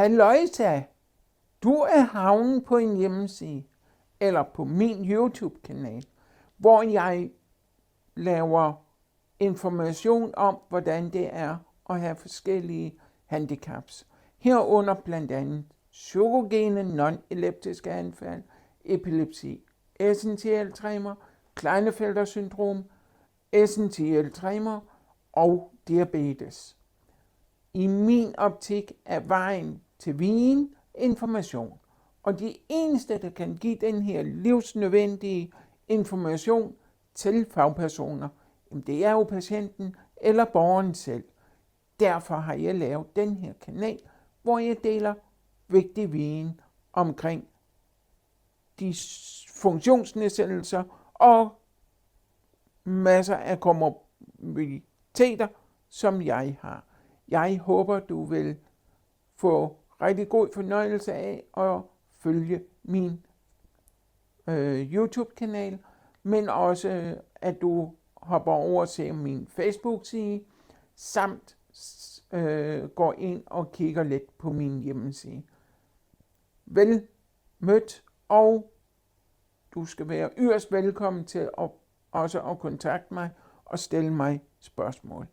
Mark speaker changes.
Speaker 1: Halløjsa, du er havnet på en hjemmeside, eller på min YouTube-kanal, hvor jeg laver information om, hvordan det er at have forskellige handicaps. Herunder blandt andet psykogene non-epileptiske anfald, epilepsi, essentiel tremor, Klinefelter syndrom, essentiel tremor og diabetes. I min optik er vejen til viden information, og de eneste, der kan give den her livsnødvendige information til fagpersoner, det er jo patienten eller borgeren selv. Derfor har jeg lavet den her kanal, hvor jeg deler vigtig viden omkring de funktionsnedsættelser og masser af komorbiditeter, som jeg har. Jeg håber, du vil få rigtig god fornøjelse af at følge min YouTube-kanal, men også at du hopper over og ser min Facebook-side, samt går ind og kigger lidt på min hjemmeside. Vel mødt, og du skal være yderst velkommen til også at kontakte mig og stille mig spørgsmål.